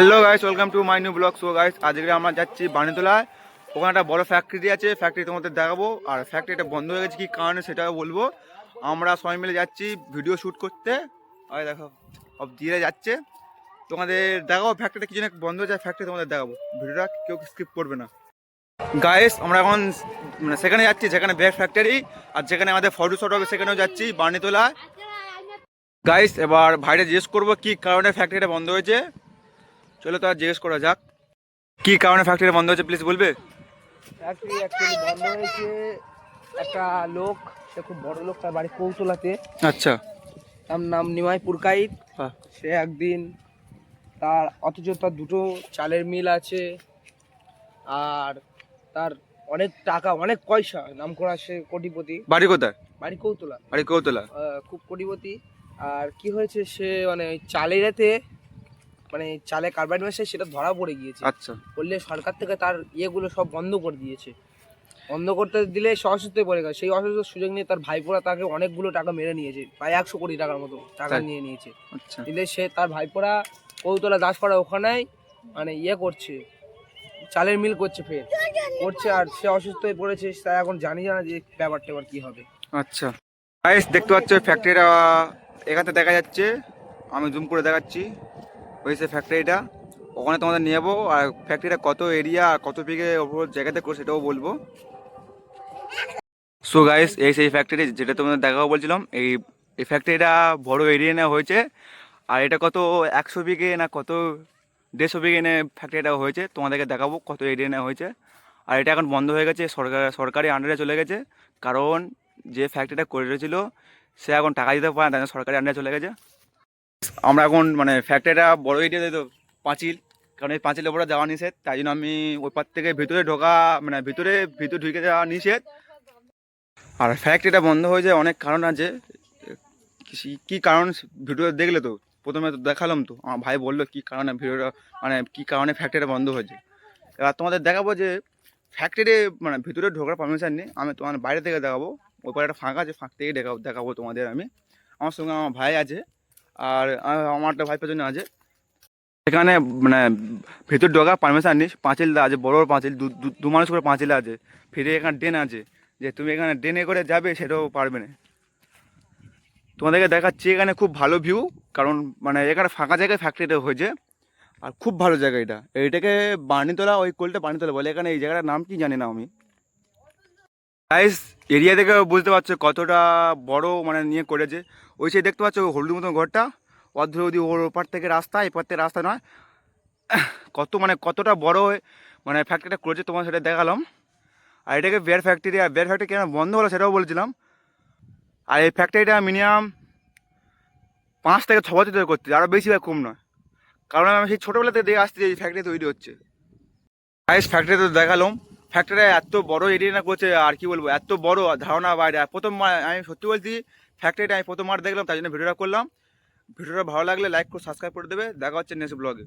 Hello guys, welcome to my new blog. So guys, আজকে আমরা যাচ্ছি বানিতলায়। ওখানে একটা বড় ফ্যাক্টরি আছে, ফ্যাক্টরি তোমাদের দেখাবো। আর ফ্যাক্টরিটা বন্ধ হয়ে গেছে কি কারণে সেটাও বলবো। আমরা সবাই মিলে যাচ্ছি ভিডিও শ্যুট করতে। আর দেখো সব দিয়ে যাচ্ছে, তোমাদের দেখাবো ফ্যাক্টরিটা কি জন্য বন্ধ হয়ে যায়। ফ্যাক্টরি তোমাদের দেখাবো, ভিডিওটা কেউ স্কিপ করবে না। গাইস, আমরা এখন সেখানে যাচ্ছি যেখানে ব্যাগ ফ্যাক্টরি, আর যেখানে আমাদের ফটো শট হবে সেখানেও যাচ্ছি বানিতলায়। গাইস, এবার ভাইটা জিজ্ঞেস করবো কি কারণে ফ্যাক্টরিটা বন্ধ হয়েছে। চলো তো আর জিজ্ঞেস করা যাক, কি কারণে ফ্যাক্টরি বন্ধ হয়েছে প্লিজ বলবে? ফ্যাক্টরি অ্যাকচুয়ালি বন্ধ হয়েছে। একটা লোক, সে খুব বড় লোক, তার বাড়ি কৌতলাতে। আচ্ছা। তার নাম নিমাই পুরকাইত। হ্যাঁ। সে একদিন তার অথচ তার দুটো চালের মিল আছে, আর তার অনেক টাকা অনেক পয়সা, নাম করা, সে কোটিপতি। বাড়ি কোথায়? বাড়ি কৌতলা। বাড়ি কৌতলা। খুব কোটিপতি। আর কি হয়েছে, সে মানে ওই চালের এতে মানে চালে কার্বাইড মেশায়, সেটা ধরা পড়ে গিয়েছে। আচ্ছা। বললে সরকার থেকে তার ইয়েগুলো সব বন্ধ করে দিয়েছে। বন্ধ করতে দিলে সে অসুস্থ পড়ে গেছে। সেই অসুস্থ সুযোগ নিয়ে তার ভাইপোরা তাকে অনেকগুলো টাকা মেরে নিয়েছে, প্রায় 100 কোটি টাকার মতো টাকা নিয়ে নিয়েছে। আচ্ছা। দিলে সে তার ভাইপোরা কৌতলা দাসপাড়া ওখানেই মানে ইয়ে করছে, চালের মিল করছে, ফের করছে। আর সে অসুস্থ হয়ে পড়েছে, তাই এখন জানি না যে ব্যাপারটা এবার কি হবে। আচ্ছা গাইস, দেখতে পাচ্ছ ফ্যাক্টরিটা এখান থেকে দেখা যাচ্ছে। আমি জুম করে দেখাচ্ছি, ওই সে ফ্যাক্টরিটা। ওখানে তোমাদের নিয়ে যাবো, আর ফ্যাক্টরিটা কত এরিয়া কত বিঘে ওপর জায়গাতে করে সেটাও বলবো। সো গাইস, এই সেই ফ্যাক্টরি যেটা তোমাদের দেখাবো বলছিলাম। এই ফ্যাক্টরিটা বড় এরিয়া নেওয়া হয়েছে। আর এটা কত 100 বিঘে না কত 150 বিঘে নিয়ে ফ্যাক্টরিটা হয়েছে, তোমাদেরকে দেখাবো কত এরিয়া নেওয়া হয়েছে। আর এটা এখন বন্ধ হয়ে গেছে, সরকারি আন্ডারে চলে গেছে। কারণ যে ফ্যাক্টরিটা করে রেখেছিল সে এখন টাকা দিতে পারে না, তাই জন্য সরকারি আন্ডারে চলে গেছে। আমরা এখন ফ্যাক্টরিটা বড় এরিয়া দিত পাঁচিল, কারণ এই পাঁচিলের ওপরে যাওয়া নিষেধ, তাই জন্য আমি ওই পার থেকে ভিতরে ঢোকা ভিতরে ঢুকে যাওয়া নিষেধ। আর ফ্যাক্টরিটা বন্ধ হয়ে যায় অনেক কারণ আছে। কি কারণ ভিডিও দেখলে তো, প্রথমে তো দেখালাম তো, আমার ভাই বললো কি কারণে ভিডিওটা কি কারণে ফ্যাক্টরিটা বন্ধ হয়েছে। এবার তোমাদের দেখাবো যে ফ্যাক্টরি ভিতরে ঢোকার পারমিশন নেই, আমি তোমার বাইরে থেকে দেখাবো। ওই পারে একটা ফাঁকা আছে, ফাঁক থেকে দেখাবো তোমাদের আমি। আমার সঙ্গে আমার ভাই আছে, আর আমার একটা ভাই পেছনে আছে। এখানে ভিতর ঢোকা পারমিশন নেই, পাঁচিল আছে, বড় বড় পাঁচিল, দু মানুষ করে পাঁচিল আছে। ফিরে এখানে ড্রেন আছে, যে তুমি এখানে ড্রেনে করে যাবে সেটাও পারবে না। তোমাদেরকে দেখাচ্ছি এখানে খুব ভালো ভিউ, কারণ এখানে ফাঁকা জায়গায় ফ্যাক্টরিটা হয়েছে। আর খুব ভালো জায়গা এটা, এইটাকে বানিতলা, ওই কোলটা বানিতলা বলে। এখানে এই জায়গাটার নাম কি জানি না আমি। গাইস, এরিয়া থেকে বুঝতে পারছো কতটা বড় নিয়ে করেছে। ওই সে দেখতে পাচ্ছ হলুদ মতন ঘরটা, অর্ধদি ওর ওপার থেকে রাস্তা, এপার থেকে রাস্তা নয়। কত কতটা বড় ফ্যাক্টরিটা করেছে তোমার সেটা দেখালাম। আর এটাকে বিয়ার ফ্যাক্টরি, আর বিয়ার ফ্যাক্টরি কেন বন্ধ হলো সেটাও বলছিলাম। আর এই ফ্যাক্টরিটা মিনিমাম 5 থেকে 6 বছর ধরে করতে, আরও বেশি বা কম নয়। কারণ আমি সেই ছোটোবেলা থেকে দেখে আসছি যে এই ফ্যাক্টরি তৈরি হচ্ছে। গাইস, ফ্যাক্টরি তো দেখালাম, ফ্যাক্টরি এত বড় এরিয়া না করছে, আর কি বলবো, এত বড় ধারণা বাইরে। আমি সত্যি বলছি, ফ্যাক্টরিটা আমি প্রথমবার দেখলাম, তাই জন্য ভিডিওটা করলাম। ভিডিওটা ভালো লাগলে লাইক করে সাবস্ক্রাইব করে দেবে। দেখা হচ্ছে নেক্সট ব্লগে।